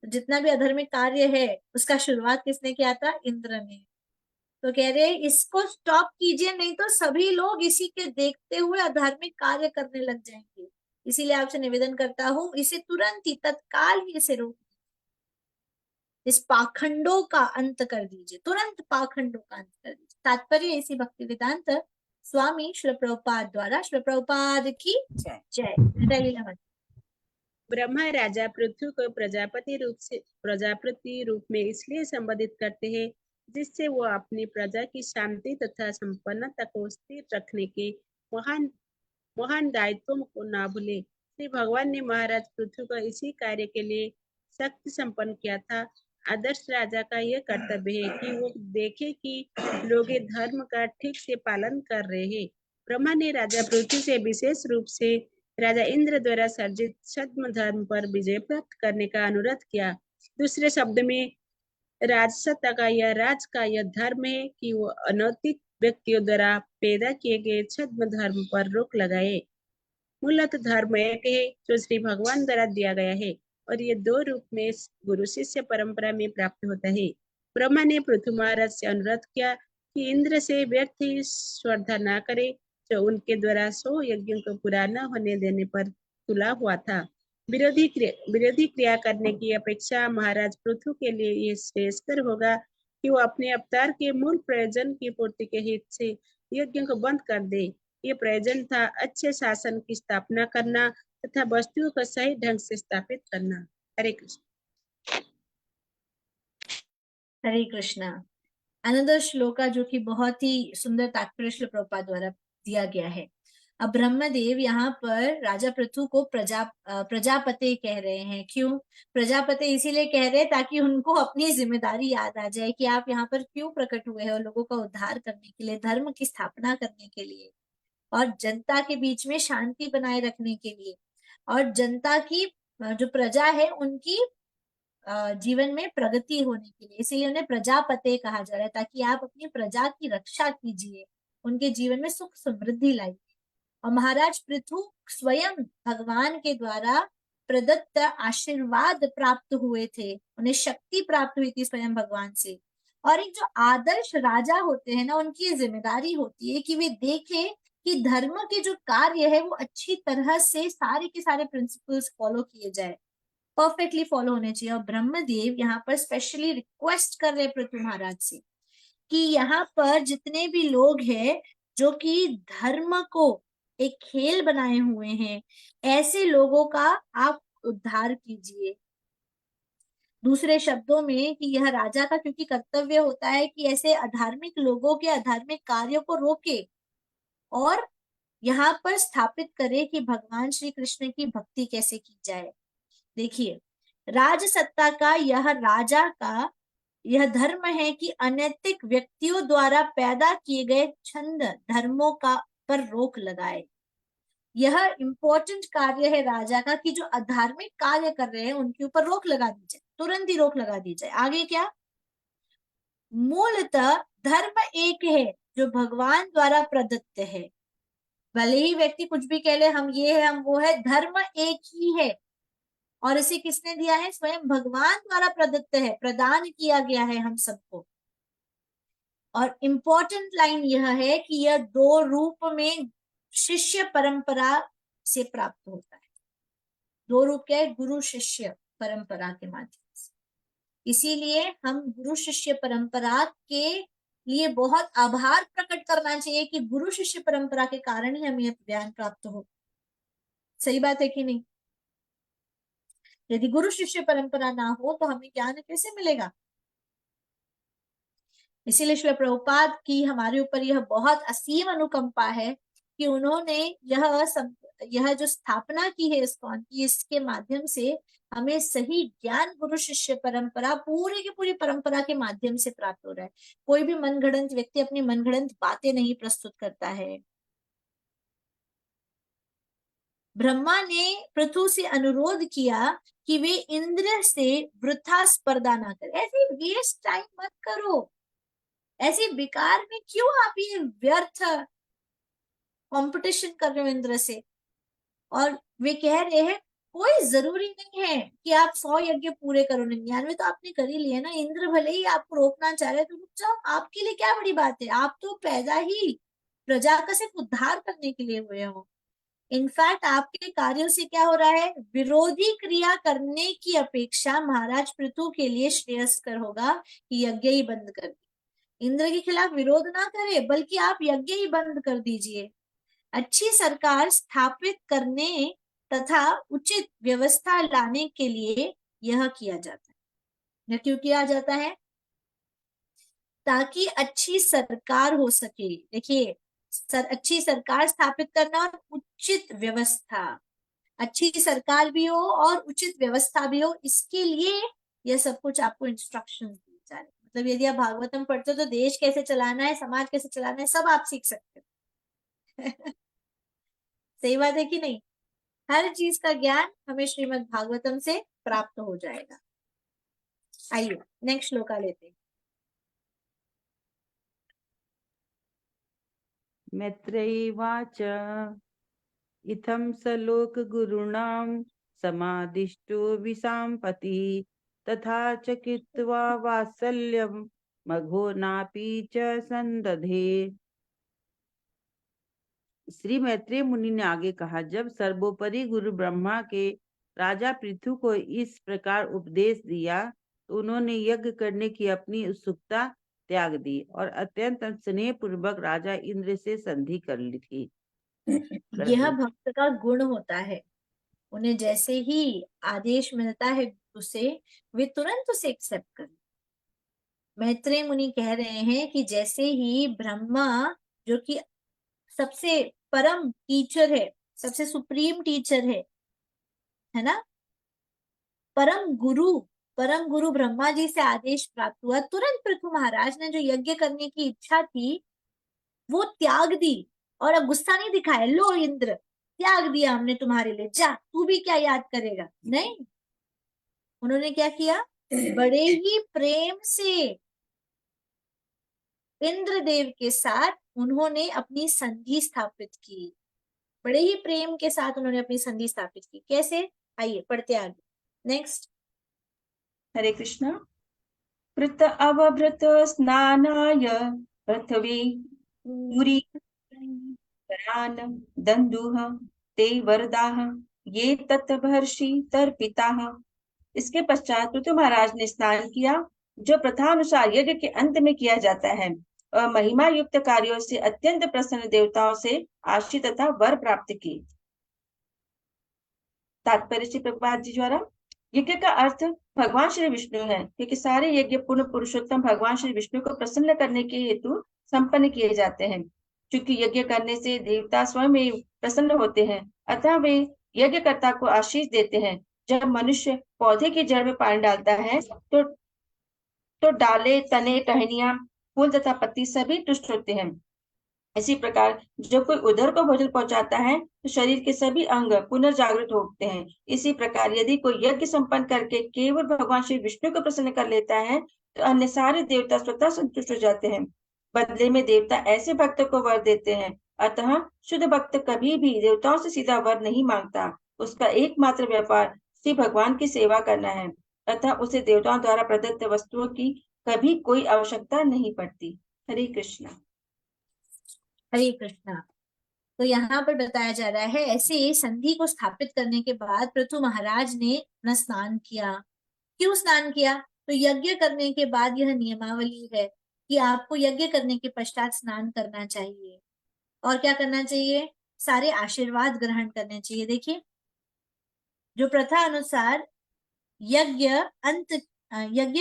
जितना भी अधर्मिक कार्य है उसका शुरुआत किसने किया था, इंद्र ने। तो कह रहे हैं इसको स्टॉप कीजिए, नहीं तो सभी लोग इसी के देखते हुए अधार्मिक कार्य करने लग जाएंगे। इसीलिए आपसे निवेदन करता हूं इसे तुरंत ही तत्काल ही इसे रोक, इस पाखंडों का अंत कर दीजिए, तुरंत पाखंडों का अंत कर दीजिए। तात्पर्य इसी भक्ति वेदांत स्वामी श्री प्रभुपाद द्वारा, श्री प्रभुपाद की जय जय। ब्रह्मा राजा पृथ्वी को प्रजापति रूप में इसलिए संबोधित करते हैं जिससे वो अपनी प्रजा की शांति तथा संपन्नता को स्थिर रखने के महान महान दायित्वों को ना भूले। श्री भगवान ने महाराज पृथ्वी को इसी कार्य के लिए शक्ति संपन्न किया था। आदर्श राजा का यह कर्तव्य है कि वो देखे कि लोग ये धर्म का ठीक से पालन कर रहे हैं। ब्रह्मा ने राजा पृथ्वी से विशेष रूप से राजा इंद्र द्वारा सर्जित छद्म धर्म पर विजय प्राप्त करने का अनुरोध किया। दूसरे शब्द में राजसत्ता का यह धर्म है कि वो अनैतिक व्यक्तियों द्वारा पैदा किए गए छद्म धर्म पर रोक लगाए। मूलतः धर्म एक है जो श्री भगवान द्वारा दिया गया है और ये दो रूप में गुरु शिष्य परंपरा में प्राप्त होता है। ब्रह्मा ने पृथ्वी महाराज से अनुरोध किया कि इंद्र से व्यक्ति स्पर्धा न करे जो उनके द्वारा 100 यज्ञों को पूरा न होने देने पर तुला हुआ था। विरोधी क्रिया करने की अपेक्षा महाराज पृथ्वी के लिए ये श्रेयस्कर होगा कि वो अपने अवतार के मूल प्रयोजन की पूर्ति के हित से यज्ञ को बंद कर दे। ये प्रयोजन था अच्छे शासन की स्थापना करना तथा वस्तुओं को सही ढंग से स्थापित करना। हरे कृष्ण। हरे कृष्णा। अनदर श्लोका जो कि बहुत ही सुंदर तात्पर्य श्री प्रभुपाद द्वारा दिया गया है। अब ब्रह्मदेव यहाँ पर राजा पृथु को प्रजापति कह रहे हैं। क्यों प्रजापति? इसीलिए कह रहे हैं ताकि उनको अपनी जिम्मेदारी याद आ जाए कि आप यहाँ पर क्यों प्रकट हुए हो, लोगों का उद्धार करने के लिए, धर्म की स्थापना करने के लिए और जनता के बीच में शांति बनाए रखने के लिए और जनता की जो प्रजा है उनकी जीवन में प्रगति होने के लिए। इसीलिए उन्हें प्रजापति कहा जा रहा है ताकि आप अपनी प्रजा की रक्षा कीजिए, उनके जीवन में सुख समृद्धि लाइए। और महाराज पृथु स्वयं भगवान के द्वारा प्रदत्त आशीर्वाद प्राप्त हुए थे, उन्हें शक्ति प्राप्त हुई थी स्वयं भगवान से। और एक जो आदर्श राजा होते हैं ना, उनकी जिम्मेदारी होती है कि वे देखें कि धर्म के जो कार्य है वो अच्छी तरह से सारे के सारे प्रिंसिपल्स फॉलो किए जाए, परफेक्टली फॉलो होने चाहिए। और ब्रह्मदेव यहाँ पर स्पेशली रिक्वेस्ट कर रहे पृथु महाराज से कि यहाँ पर जितने भी लोग हैं जो कि धर्म को एक खेल बनाए हुए हैं, ऐसे लोगों का आप उद्धार कीजिए। दूसरे शब्दों में कि यह राजा का क्योंकि कर्तव्य होता है कि ऐसे अधार्मिक लोगों के अधार्मिक कार्यों को रोके और यहाँ पर स्थापित करे कि भगवान श्री कृष्ण की भक्ति कैसे की जाए। देखिए, राज सत्ता का यह राजा का यह धर्म है कि अनैतिक व्यक्तियों द्वारा पैदा किए गए छंद धर्मों का पर रोक लगाए। यह इंपॉर्टेंट कार्य है राजा का कि जो अधार्मिक कार्य कर रहे हैं उनके ऊपर रोक लगा दी जाए, तुरंत ही रोक लगा दी जाए। आगे क्या? मूलतः धर्म एक है जो भगवान द्वारा प्रदत्त है। भले ही व्यक्ति कुछ भी कह ले, हम ये है हम वो है, धर्म एक ही है और इसे किसने दिया है? स्वयं भगवान द्वारा प्रदत्त है, प्रदान किया गया है हम सबको। और इंपॉर्टेंट लाइन यह है कि यह दो रूप में शिष्य परंपरा से प्राप्त होता है। दो रूप क्या है? गुरु शिष्य परंपरा के माध्यम से। इसीलिए हम गुरु शिष्य परंपरा के लिए बहुत आभार प्रकट करना चाहिए कि गुरु शिष्य परंपरा के कारण ही हमें यह ज्ञान प्राप्त हो। सही बात है कि नहीं? यदि गुरु शिष्य परंपरा ना हो तो हमें ज्ञान कैसे मिलेगा? इसीलिए श्री प्रभुपाद की हमारे ऊपर यह बहुत असीम अनुकंपा है कि उन्होंने यह जो स्थापना की है इस्कॉन की, इसके माध्यम से हमें सही ज्ञान गुरु शिष्य परंपरा पूरी की पूरी परंपरा के माध्यम से प्राप्त हो रहा है। कोई भी मनगढ़ंत व्यक्ति अपनी मनगढ़ंत बातें नहीं प्रस्तुत करता है। ब्रह्मा ने पृथु से अनुरोध किया कि वे इंद्र से वृथा स्पर्धा ना करें। ऐसे वेस्ट टाइम मत करो, ऐसे बेकार में क्यों आप ये व्यर्थ कंपटीशन कर रहे हो इंद्र से। और वे कह रहे हैं कोई जरूरी नहीं है कि आप 100 यज्ञ पूरे करो, 99 तो आपने कर ही लिए ना। इंद्र भले ही आपको रोकना चाह रहे तो रुक जाओ, आपके लिए क्या बड़ी बात है। आप तो पैदा ही प्रजा का सिर्फ उद्धार करने के लिए हुए हो। इनफैक्ट आपके कार्यों से क्या हो रहा है? विरोधी क्रिया करने की अपेक्षा महाराज पृथु के लिए श्रेयस्कर होगा कि यज्ञ ही बंद कर दे। इंद्र के खिलाफ विरोध ना करे बल्कि आप यज्ञ ही बंद कर दीजिए। अच्छी सरकार स्थापित करने तथा उचित व्यवस्था लाने के लिए यह किया जाता है। यह क्यों किया जाता है? ताकि अच्छी सरकार हो सके। देखिए, अच्छी सरकार स्थापित करना और उचित व्यवस्था, अच्छी सरकार भी हो और उचित व्यवस्था भी हो, इसके लिए यह सब कुछ आपको इंस्ट्रक्शन दिए जा रहे हैं। मतलब यदि आप भागवतम पढ़ते हो तो देश कैसे चलाना है, समाज कैसे चलाना है, सब आप सीख सकते हो। सही बात है कि नहीं? हर चीज का ज्ञान हमें श्रीमद् भागवतम से प्राप्त हो जाएगा। आइए नेक्स्ट श्लोका लेते हैं। मैत्रेयीवाच इत्थं स लोकगुरूणां समादिष्टो विसाम्पति तथा च कृत्वा वात्सल्यं मघो नापि च संदधे। श्री मैत्रेय मुनि ने आगे कहा, जब सर्वोपरि गुरु ब्रह्मा के राजा पृथु को इस प्रकार उपदेश दिया तो उन्होंने यज्ञ करने की अपनी उत्सुकता त्याग दी और अत्यंत स्नेह पूर्वक राजा इंद्र से संधि कर ली थी। यह भक्त का गुण होता है, उन्हें जैसे ही आदेश मिलता है गुरु से, वे तुरंत उसे एक्सेप्ट कर। मैत्रेय मुनि कह रहे हैं कि जैसे ही ब्रह्मा, जो कि सबसे परम टीचर है, सबसे सुप्रीम टीचर है ना, परम गुरु ब्रह्मा जी से आदेश प्राप्त हुआ, तुरंत पृथु महाराज ने जो यज्ञ करने की इच्छा थी वो त्याग दी। और अब गुस्सा नहीं दिखाया, लो इंद्र त्याग दिया हमने तुम्हारे लिए, जा तू भी क्या याद करेगा, नहीं। उन्होंने क्या किया, बड़े ही प्रेम से इंद्रदेव के साथ उन्होंने अपनी संधि स्थापित की। बड़े ही प्रेम के साथ उन्होंने अपनी संधि स्थापित की। कैसे? आइए पढ़ते आगे। नेक्स्ट। हरे कृष्णा। कृत अवभृत स्नानाय पृथ्वी पुरी करान दंदुह ते वरदाह ये तत्वर्षि तर्पिताः। इसके पश्चात पृथु महाराज ने स्नान किया, जो प्रथानुसार यज्ञ के अंत में किया जाता है, और महिमा युक्त कार्यों से अत्यंत प्रसन्न देवताओं से आशीष तथा वर प्राप्त की। तात्पर्य श्री प्रभुपाद जी द्वारा, यज्ञ का अर्थ भगवान श्री विष्णु है, क्योंकि सारे यज्ञ पूर्ण पुरुषोत्तम भगवान श्री विष्णु को प्रसन्न करने के हेतु संपन्न किए जाते हैं। क्योंकि यज्ञ करने से देवता स्वयं ही प्रसन्न होते हैं, अतः वे यज्ञकर्ता को आशीष देते हैं। जब मनुष्य पौधे की जड़ में पानी डालता है तो डाले, तने, टहनियां, फूल तथा पत्ती सभी तुष्ट होते हैं। इसी प्रकार जब कोई उधर को भोजन पहुंचाता है तो शरीर के सभी अंग पुनर्जागृत होते हैं। इसी प्रकार यदि कोई यज्ञ संपन्न करके केवल भगवान श्री विष्णु को प्रसन्न कर लेता है तो अन्य सारे देवता स्वतः संतुष्ट हो जाते हैं। बदले में देवता ऐसे भक्त को वर देते हैं। अतः शुद्ध भक्त कभी भी देवताओं से सीधा वर नहीं मांगता। उसका एकमात्र व्यापार श्री भगवान की सेवा करना है। अतः उसे देवताओं द्वारा प्रदत्त वस्तुओं की कभी कोई आवश्यकता नहीं पड़ती। हरे कृष्णा। हरे कृष्णा। तो यहाँ पर बताया जा रहा है, ऐसे संधि को स्थापित करने के बाद पृथु महाराज ने अपना स्नान किया। क्यों स्नान किया? तो यज्ञ करने के बाद यह नियमावली है कि आपको यज्ञ करने के पश्चात स्नान करना चाहिए। और क्या करना चाहिए? सारे आशीर्वाद ग्रहण करने चाहिए। देखिए, जो प्रथा अनुसार यज्ञ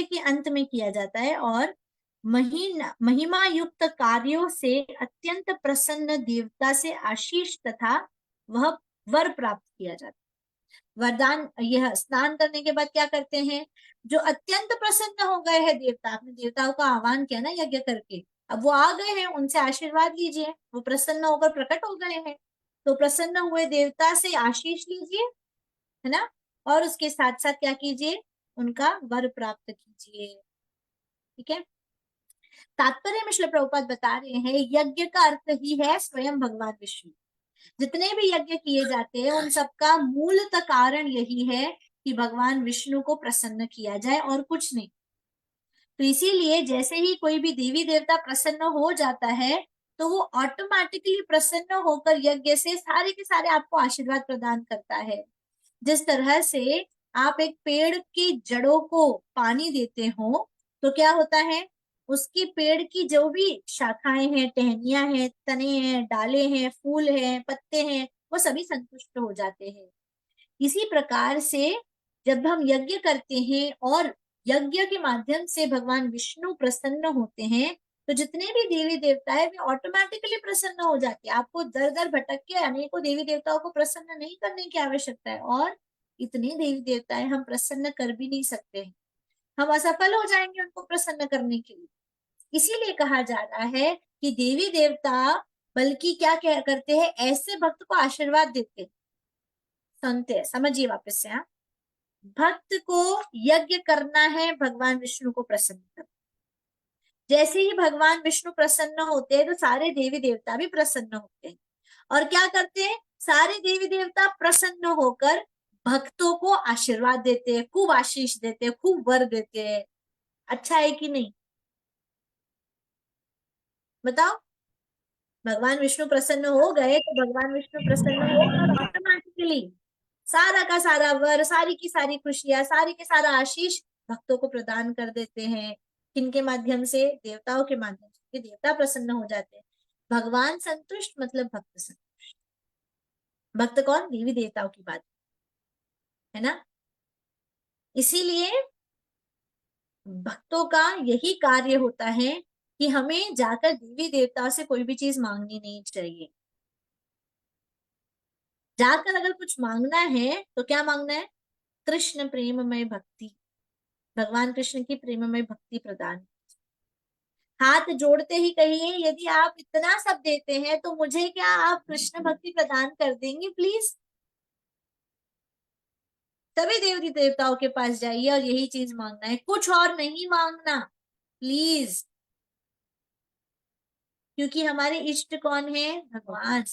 के अंत में किया जाता है और महिमा युक्त कार्यों से अत्यंत प्रसन्न देवता से आशीष तथा वह वर प्राप्त किया जाता है। वरदान, यह स्नान करने के बाद क्या करते हैं? जो अत्यंत प्रसन्न हो गए हैं देवता, आपने देवताओं का आह्वान किया ना यज्ञ करके, अब वो आ गए हैं, उनसे आशीर्वाद लीजिए। वो प्रसन्न होकर प्रकट हो गए हैं, तो प्रसन्न हुए देवता से आशीष लीजिए, है ना। और उसके साथ साथ क्या कीजिए? उनका वर प्राप्त कीजिए। ठीक है। तात्पर्य में श्री प्रभुपाद बता रहे हैं, यज्ञ का अर्थ ही है स्वयं भगवान विष्णु। जितने भी यज्ञ किए जाते हैं उन सबका मूलतः कारण यही है कि भगवान विष्णु को प्रसन्न किया जाए और कुछ नहीं। तो इसीलिए जैसे ही कोई भी देवी देवता प्रसन्न हो जाता है तो वो ऑटोमेटिकली प्रसन्न होकर यज्ञ से सारे के सारे आपको आशीर्वाद प्रदान करता है। जिस तरह से आप एक पेड़ की जड़ों को पानी देते हो तो क्या होता है, उसकी पेड़ की जो भी शाखाएं हैं, टहनियां हैं, तने हैं, डाले हैं, फूल हैं, पत्ते हैं, वो सभी संतुष्ट हो जाते हैं। इसी प्रकार से जब हम यज्ञ करते हैं और यज्ञ के माध्यम से भगवान विष्णु प्रसन्न होते हैं तो जितने भी देवी देवता है वे ऑटोमेटिकली प्रसन्न हो जाते हैं। आपको दर दर भटक के अनेकों देवी देवताओं को प्रसन्न नहीं करने की आवश्यकता है, और इतने देवी देवता है हम प्रसन्न कर भी नहीं सकते हैं, हम असफल हो जाएंगे उनको प्रसन्न करने के लिए। इसीलिए कहा जा रहा है कि देवी देवता बल्कि क्या करते हैं, ऐसे भक्त को आशीर्वाद देते हैं। सुनते हैं, समझिए वापस से। हाँ, भक्त को यज्ञ करना है भगवान विष्णु को प्रसन्न करना। जैसे ही भगवान विष्णु प्रसन्न होते हैं तो सारे देवी देवता भी प्रसन्न होते हैं, और क्या करते हैं, सारे देवी देवता प्रसन्न होकर भक्तों को आशीर्वाद देते हैं, खूब आशीष देते हैं, खूब वर देते हैं। अच्छा है कि नहीं, बताओ। भगवान विष्णु प्रसन्न हो गए तो भगवान विष्णु प्रसन्न होकर ऑटोमेटिकली सारा का सारा वर, सारी की सारी खुशियां, सारी के सारा आशीष भक्तों को प्रदान कर देते हैं। किनके माध्यम से, देवताओं के माध्यम से, देवता प्रसन्न हो जाते हैं। भगवान संतुष्ट मतलब भक्त संतुष्ट। भक्त कौन, देवी देवताओं की बात है ना। इसीलिए भक्तों का यही कार्य होता है कि हमें जाकर देवी देवताओं से कोई भी चीज मांगनी नहीं चाहिए। जाकर अगर कुछ मांगना है तो क्या मांगना है, कृष्ण प्रेममय भक्ति, भगवान कृष्ण की प्रेममय भक्ति प्रदान। हाथ जोड़ते ही कहिए, यदि आप इतना सब देते हैं तो मुझे क्या आप कृष्ण भक्ति प्रदान कर देंगे प्लीज। तभी देवी देवताओं के पास जाइए और यही चीज मांगना है, कुछ और नहीं मांगना प्लीज। क्योंकि हमारे इष्ट कौन है, भगवान।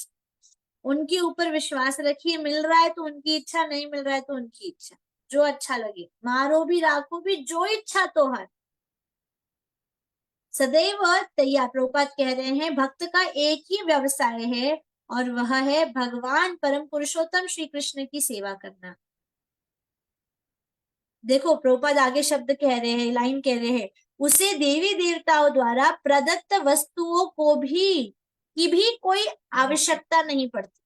उनके ऊपर विश्वास रखिए, मिल रहा है तो उनकी इच्छा, नहीं मिल रहा है तो उनकी इच्छा, जो अच्छा लगे, मारो भी राखो भी, जो इच्छा तो हर। सदैव तैयार। प्रभुपाद कह रहे हैं भक्त का एक ही व्यवसाय है, और वह है भगवान परम पुरुषोत्तम श्री कृष्ण की सेवा करना। देखो प्रभुपाद आगे शब्द कह रहे हैं, लाइन कह रहे हैं, उसे देवी देवताओं द्वारा प्रदत्त वस्तुओं को भी कोई आवश्यकता नहीं पड़ती।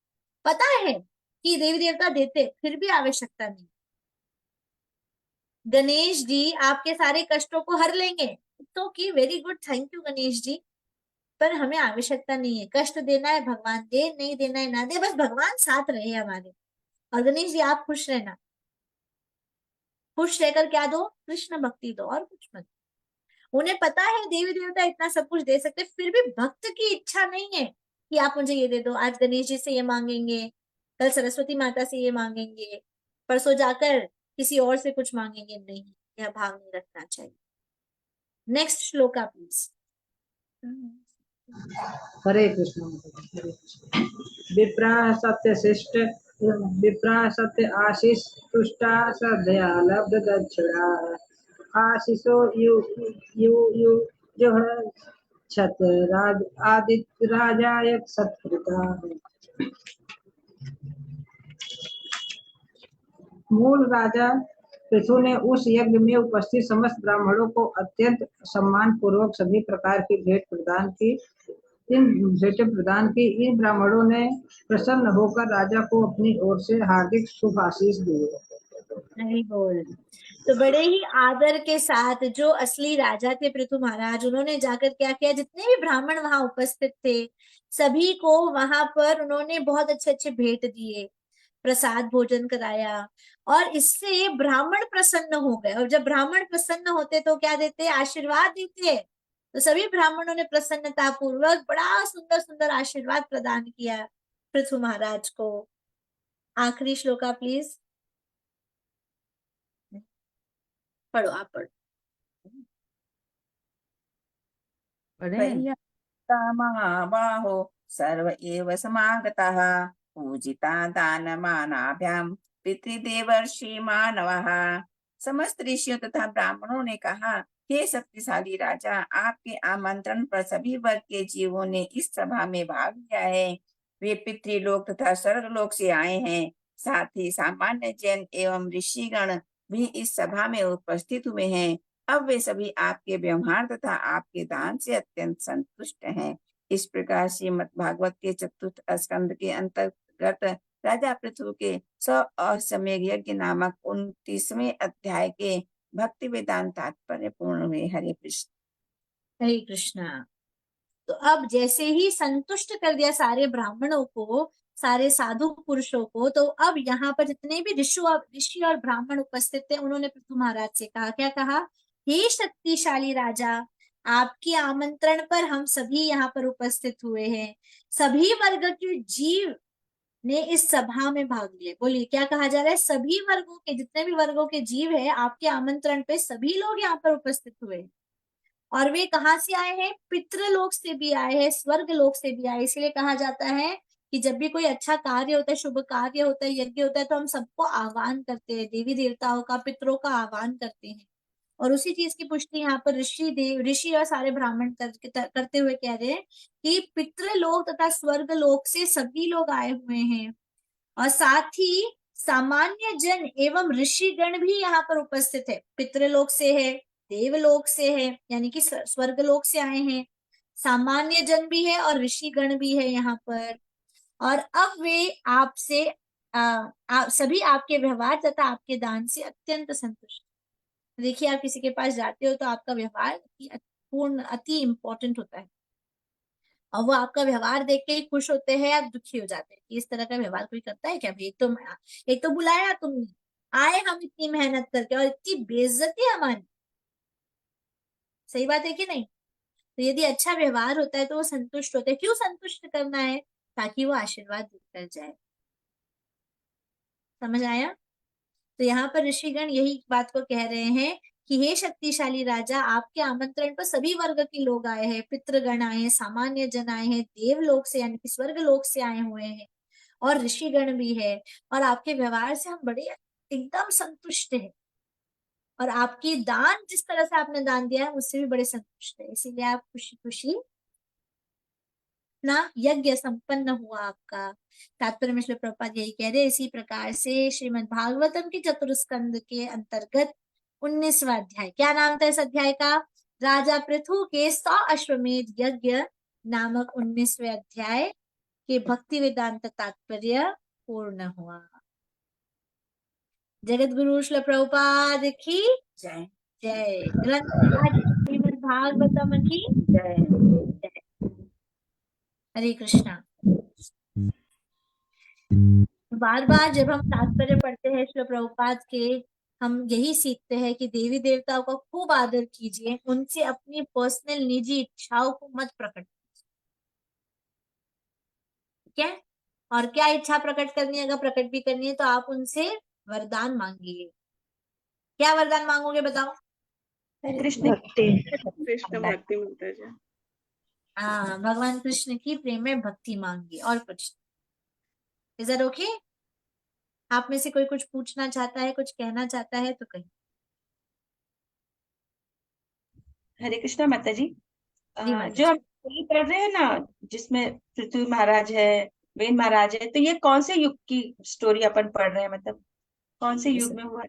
पता है कि देवी देवता देते, फिर भी आवश्यकता नहीं। गणेश जी आपके सारे कष्टों को हर लेंगे, तो कि very good, thank you Ganesh ji, पर हमें आवश्यकता नहीं है। कष्ट देना है भगवान दे, नहीं देना है ना दे, बस भगवान साथ रहे हमारे। और गणेश जी आप खुश रहना, खुश रहकर क्या दो, कृष्ण भक्ति दो, और कुछ मत। उन्हें पता है देवी देवता इतना सब कुछ दे सकते, फिर भी भक्त की इच्छा नहीं है कि आप मुझे ये दे दो, आज गणेश जी से ये मांगेंगे, कल सरस्वती माता से ये मांगेंगे, परसों जाकर किसी और से कुछ मांगेंगे। नहीं, यह भाव नहीं रखना चाहिए। Next shloka please. हरे कृष्ण। विप्रा सत्य शिष्ट, विप्रा सत्य आशीष, तुष्टा श्रद्धया लब्ध दक्षिणा, आशीषो यु यु यु जो है छत राज आदित्य राजाय सत्कृता। मूल राजा पृथु ने उस यज्ञ में उपस्थित समस्त ब्राह्मणों को अत्यंत सम्मान पूर्वक सभी प्रकार की भेंट प्रदान की। इन ब्राह्मणों ने प्रसन्न होकर राजा को अपनी ओर से हार्दिक शुभ आशीष दिए। हरि बोल। तो बड़े ही आदर के साथ जो असली राजा थे पृथु महाराज, उन्होंने जाकर क्या किया, जितने भी ब्राह्मण वहां उपस्थित थे सभी को वहां पर उन्होंने बहुत अच्छे अच्छे भेंट दिए, प्रसाद भोजन कराया, और इससे ब्राह्मण प्रसन्न हो गए। और जब ब्राह्मण प्रसन्न होते तो क्या देते, आशीर्वाद देते। तो सभी ब्राह्मणों ने प्रसन्नता पूर्वक बड़ा सुंदर सुंदर आशीर्वाद प्रदान किया पृथु महाराज को। आखिरी श्लोका प्लीज पढ़ो, आप पढ़ो। महाबाहो सर्व एव समागताः पूजिता दानमानाभ्यां पितृदेवर्षि मानवः। समस्त ऋषियों तथा ब्राह्मणों ने कहा, हे शक्तिशाली राजा, आपके आमंत्रण पर सभी वर्ग के जीवों ने इस सभा में भाग लिया है। वे पितृलोक तथा स्वर्गलोक से आए हैं, साथ ही सामान्य जैन एवं ऋषिगण भी इस सभा में उपस्थित हुए हैं। अब वे सभी आपके व्यवहार तथा आपके दान से अत्यंत संतुष्ट हैं। इस प्रकार श्रीमद् भागवत के चतुर्थ स्कंद के अंतर्गत राजा पृथु के 100 अश्वमेध यज्ञ नामक 29वें अध्याय के भक्ति वेदांत तात्पर्य पूर्ण हुए। हरे कृष्ण। हरे कृष्णा। तो अब जैसे ही संतुष्ट कर दिया सारे ब्राह्मणों को, सारे साधु पुरुषों को, तो अब यहाँ पर जितने भी ऋषि और ब्राह्मण उपस्थित थे, उन्होंने पृथु महाराज से कहा, क्या कहा? हे शक्तिशाली राजा, आपके आमंत्रण पर हम सभी यहाँ पर उपस्थित हुए हैं। सभी वर्ग के जीव ने इस सभा में भाग लिए। बोलिए, क्या कहा जा रहा है? सभी वर्गों के, जितने भी वर्गों के जीव है, आपके आमंत्रण पे सभी लोग यहाँ पर उपस्थित हुए। और वे कहाँ से आए हैं? पितृलोक से भी आए हैं, स्वर्ग लोक से भी आए। इसलिए कहा जाता है कि जब भी कोई अच्छा कार्य होता है, शुभ कार्य होता है, यज्ञ होता है, तो हम सबको आह्वान करते हैं, देवी देवताओं का, पितरों का आह्वान करते हैं। और उसी चीज की पुष्टि यहाँ पर ऋषि और सारे ब्राह्मण करते हुए कह रहे हैं कि पितृलोक तथा स्वर्ग लोक से सभी लोग आए हुए हैं। और साथ ही सामान्य जन एवं ऋषिगण भी यहाँ पर उपस्थित है। पितृलोक से है, देवलोक से है, यानी कि स्वर्गलोक से आए हैं, सामान्य जन भी है और ऋषिगण भी है यहाँ पर। और अब वे आपसे सभी आपके व्यवहार तथा आपके दान से अत्यंत संतुष्ट। देखिए, आप किसी के पास जाते हो तो आपका व्यवहार अति इम्पोर्टेंट होता है, और वो आपका व्यवहार देख के ही खुश होते हैं या दुखी हो जाते हैं कि इस तरह का व्यवहार कोई करता है क्या भाई? एक तो बुलाया तुमने, आए हम इतनी मेहनत करके, और इतनी बेइज्जती हमारी। सही बात है कि नहीं? तो यदि अच्छा व्यवहार होता है तो वो संतुष्ट होते हैं। क्यों संतुष्ट करना है? ताकि वो आशीर्वाद कर जाए। समझ आया? तो यहाँ पर ऋषिगण यही बात को कह रहे हैं कि हे शक्तिशाली राजा, आपके आमंत्रण पर सभी वर्ग के लोग आए हैं, पितृगण आए हैं, सामान्य जन आए हैं, देवलोक से यानी कि स्वर्ग लोक से आए हुए हैं, और ऋषिगण भी है। और आपके व्यवहार से हम बड़े एकदम संतुष्ट हैं, और आपकी दान, जिस तरह से आपने दान दिया है, उससे भी बड़े संतुष्ट है। इसीलिए आप खुशी खुशी ना यज्ञ संपन्न हुआ आपका। तात्पर्य में श्रील प्रभुपाद यही कह रहे हैं। इसी प्रकार से श्रीमद् भागवतम के चतुर्स्कंद के अंतर्गत 19वां अध्याय, क्या नाम था इस अध्याय का? राजा पृथु के 100 अश्वमेध यज्ञ नामक 19वें अध्याय के भक्ति वेदांत तात्पर्य पूर्ण हुआ। जगत गुरु श्रील प्रभुपाद की जय जय। ग्रंथ श्रीमद् भागवतम की जय। हरे कृष्णा। बार बार जब हम तात्पर्य पढ़ते हैं श्रील प्रभुपाद के, हम यही सीखते हैं कि देवी देवताओं का खूब आदर कीजिए, उनसे अपनी पर्सनल निजी इच्छाओं को मत प्रकट। ठीक है? और क्या इच्छा प्रकट करनी है? अगर प्रकट भी करनी है तो आप उनसे वरदान मांगिए। क्या वरदान मांगोगे बताओ? कृष्ण कृष्ण भक्ति मिलता है। हाँ, भगवान कृष्ण की प्रेम में भक्ति मांगिए, और कुछ। Is that okay? आप में से कोई कुछ पूछना चाहता है, कुछ कहना चाहता है तो कहिए। हरे कृष्णा माता जी। जी माता जो जी। हम ये पढ़ रहे हैं ना, जिसमें पृथ्वी महाराज है, वेद महाराज है, तो ये कौन से युग की स्टोरी अपन पढ़ रहे हैं? मतलब कौन से युग में हुआ?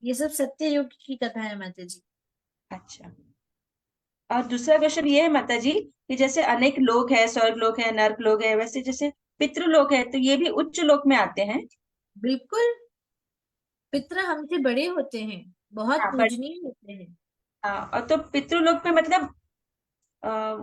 ये सब सत्य युग की कथा है माता जी। अच्छा। और दूसरा क्वेश्चन ये है माता जी कि जैसे अनेक लोक है, स्वर्ग लोक है, नर्क लोक है, वैसे जैसे पितृलोक है, तो ये भी उच्च लोक में आते हैं? बिल्कुल, पितृ हमसे बड़े होते हैं, बहुत हाँ, पूजनीय होते हैं। और तो पितृलोक में मतलब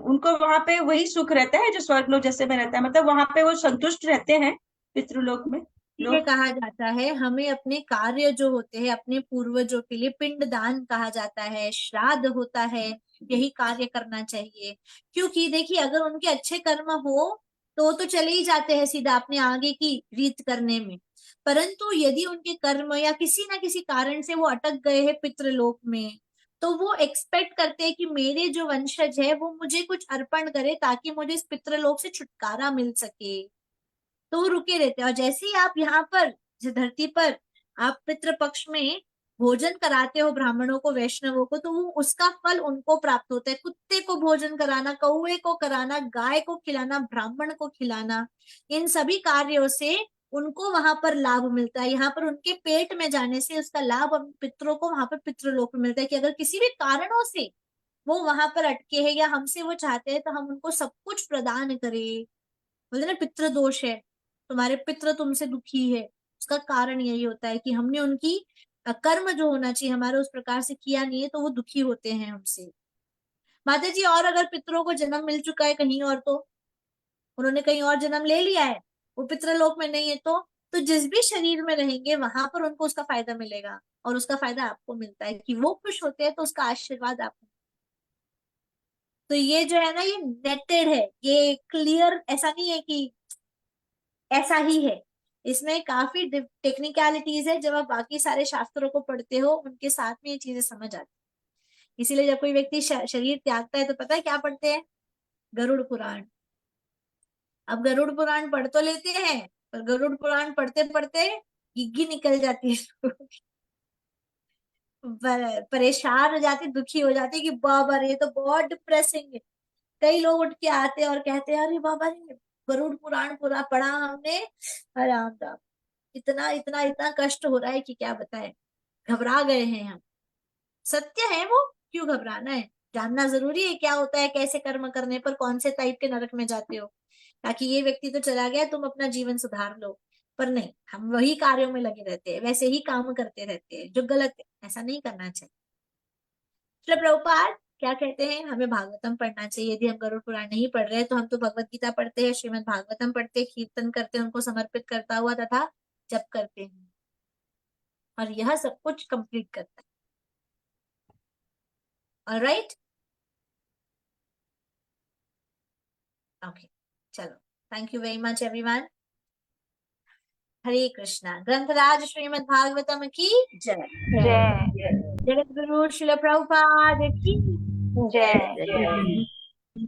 उनको वहां पे वही सुख रहता है जो स्वर्ग लोक जैसे में रहता है? मतलब वहां पे वो संतुष्ट रहते हैं पितृलोक में इसीलिए लोग? कहा जाता है हमें अपने कार्य जो होते हैं, अपने पूर्वजों के लिए पिंड दान कहा जाता है, श्राद्ध होता है, यही कार्य करना चाहिए। क्योंकि देखिए, अगर उनके अच्छे कर्म हो तो चले ही जाते हैं सीधा अपने आगे की रीत करने में। परंतु यदि उनके कर्म या किसी ना किसी कारण से वो अटक गए हैं पितृलोक में, तो वो एक्सपेक्ट करते हैं कि मेरे जो वंशज है वो मुझे कुछ अर्पण करे, ताकि मुझे इस पितृलोक से छुटकारा मिल सके। तो वो रुके रहते हैं। और जैसे ही आप यहाँ पर धरती पर आप पितृ पक्ष में भोजन कराते हो ब्राह्मणों को, वैष्णवों को, तो वो उसका फल उनको प्राप्त होता है। कुत्ते को भोजन कराना, कौवे को कराना, गाय को खिलाना, ब्राह्मण को खिलाना, इन सभी कार्यों से उनको वहां पर लाभ मिलता है। यहाँ पर उनके पेट में जाने से उसका लाभ पितरों को वहां पर पितृलोक में मिलता है, कि अगर किसी भी कारणों से वो वहां पर अटके हैं या हमसे वो चाहते हैं तो हम उनको सब कुछ प्रदान करें। बोलते ना, पितृ दोष है, तुम्हारे पितृ तुमसे दुखी है, उसका कारण यही होता है कि हमने उनकी कर्म जो होना चाहिए हमारा उस प्रकार से किया नहीं है, तो वो दुखी होते हैं हमसे। माता जी, और अगर पितरों को जन्म मिल चुका है कहीं और, तो उन्होंने कहीं और जन्म ले लिया है, वो पितृलोक में नहीं है, तो जिस भी शरीर में रहेंगे वहां पर उनको उसका फायदा मिलेगा, और उसका फायदा आपको मिलता है कि वो खुश होते हैं तो उसका आशीर्वाद आपको। तो ये जो है ना, ये नेटेड है, ये क्लियर, ऐसा नहीं है कि ऐसा ही है। इसमें काफी टेक्निकलिटीज है, जब आप बाकी सारे शास्त्रों को पढ़ते हो उनके साथ में ये चीजें समझ आती है। इसीलिए जब कोई व्यक्ति शरीर त्यागता है तो पता है क्या पढ़ते हैं? गरुड़ पुराण। अब गरुड़ पुराण पढ़ तो लेते हैं, पर गरुड़ पुराण पढ़ते पढ़ते गिग्गी निकल जाती है परेशान हो जाती, दुखी हो जाती कि बाबा रे, ये तो बहुत डिप्रेसिंग है। कई लोग उठ के आते हैं और कहते हैं, अरे बाबा रे, गरुड़ पुराण पूरा पढ़ा हमने, आराम राम, इतना इतना इतना कष्ट हो रहा है कि क्या बताएं, घबरा गए हैं हम। सत्य है वो, क्यों घबराना है? जानना जरूरी है क्या होता है, कैसे कर्म करने पर कौन से टाइप के नरक में जाते हो, ताकि ये व्यक्ति तो चला गया, तुम अपना जीवन सुधार लो। पर नहीं, हम वही कार्यों में लगे रहते हैं, वैसे ही काम करते रहते हैं जो गलत है। ऐसा नहीं करना चाहिए। श्रील प्रभुपाद क्या कहते हैं? हमें भागवतम पढ़ना चाहिए। यदि हम गरुड़ पुराण नहीं पढ़ रहे हैं तो हम तो भगवत गीता पढ़ते हैं, श्रीमद् भागवतम पढ़ते हैं, कीर्तन करते हैं उनको समर्पित करता हुआ, तथा जप करते हैं, और यह सब कुछ कंप्लीट करता है। ऑलराइट, ओके, चलो, thank you very much everyone. Hare Krishna. ग्रंथराज श्रीमद् भागवतम की जय। जगत गुरु श्रील प्रभुपाद की जय। जय।